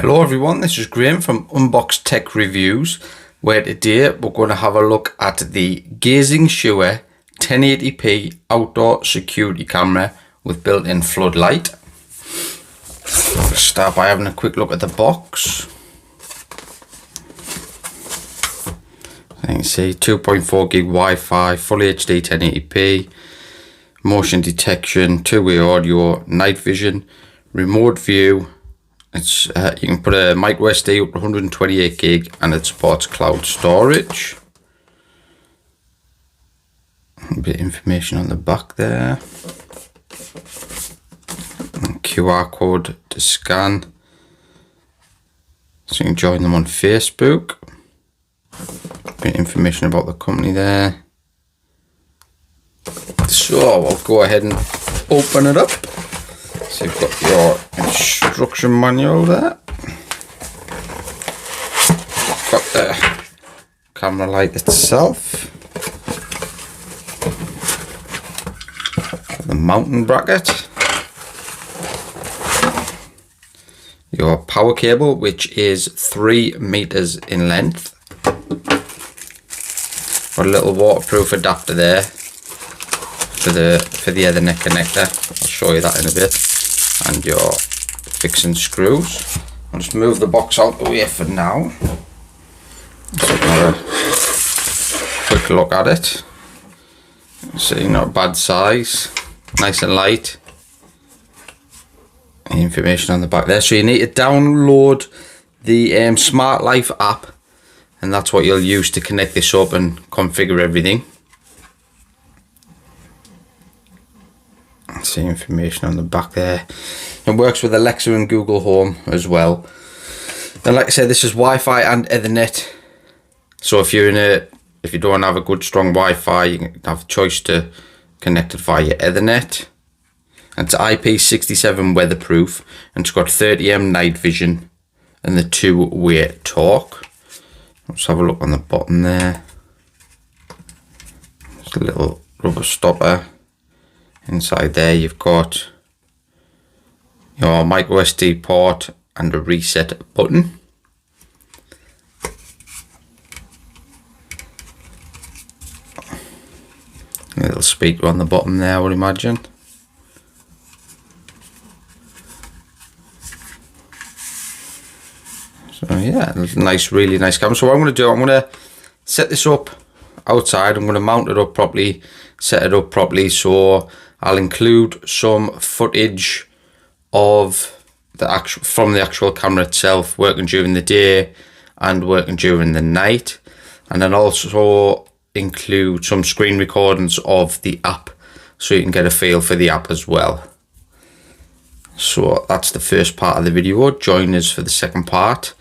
Hello everyone, this is Graham from Unbox Tech Reviews, where today we're going to have a look at the GazingSure 1080p outdoor security camera with built-in floodlight. Let's start by having a quick look at the box. As you can see, 2.4 gig Wi-Fi, full HD 1080p, motion detection, two-way audio, night vision, remote view. It's you can put a micro SD up to 128 gig and it supports cloud storage. A bit of information on the back there. And QR code to scan. So you can join them on Facebook. A bit of information about the company there. So I'll go ahead and open it up. So you've got your instruction manual there. Got the camera light itself. The mounting bracket. Your power cable, which is 3 meters in length. Got a little waterproof adapter there for the Ethernet connector. I'll show you that in a bit. And your fixing screws. I'll just move the box out the way for now. So have a quick look at it. See, not a bad size, nice and light. Information on the back there. So you need to download the Smart Life app, and that's what you'll use to connect this up and configure everything. See information on the back there. It works with Alexa and Google Home as well. And like I said, this is Wi-Fi and Ethernet. So if you don't have a good strong Wi-Fi, you can have a choice to connect it via Ethernet. And it's Ip67 Weatherproof, and it's got 30mm night vision and the two-way talk. Let's have a look on the bottom there. Just a little rubber stopper. Inside there you've got your micro SD port and a reset button. A little speaker on the bottom there, I would imagine. So yeah, nice, really nice camera. So what I'm going to do, I'm going to set this up outside. I'm going to mount it up properly, set it up properly. So I'll include some footage of from the actual camera itself, working during the day and working during the night, and then also include some screen recordings of the app so you can get a feel for the app as well. So that's the first part of the video. Join us for the second part,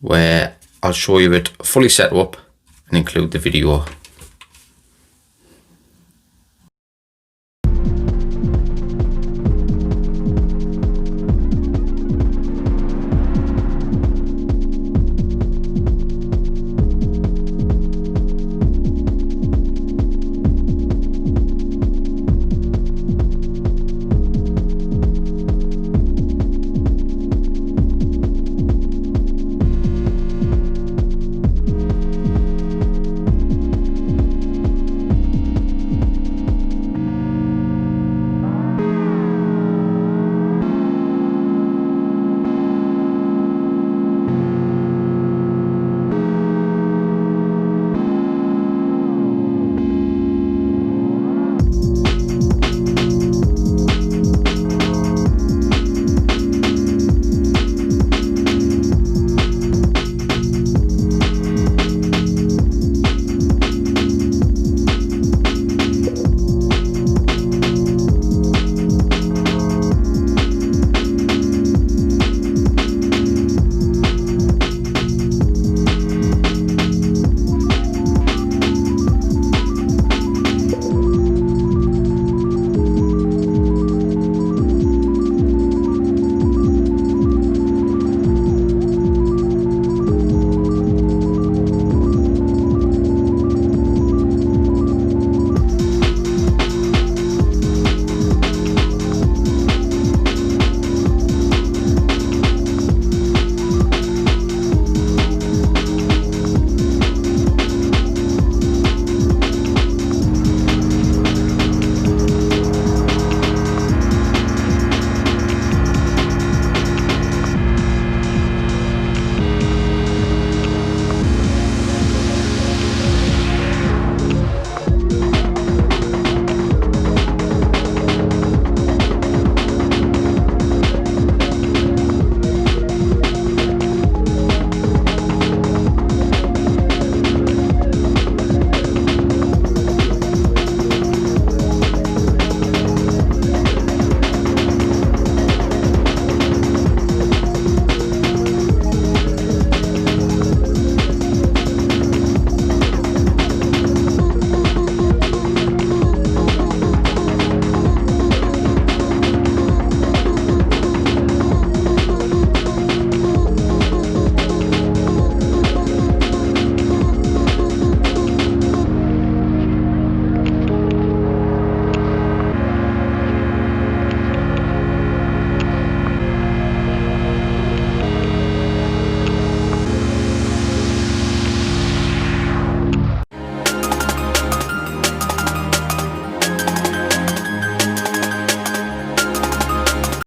where I'll show you it fully set up and include the video.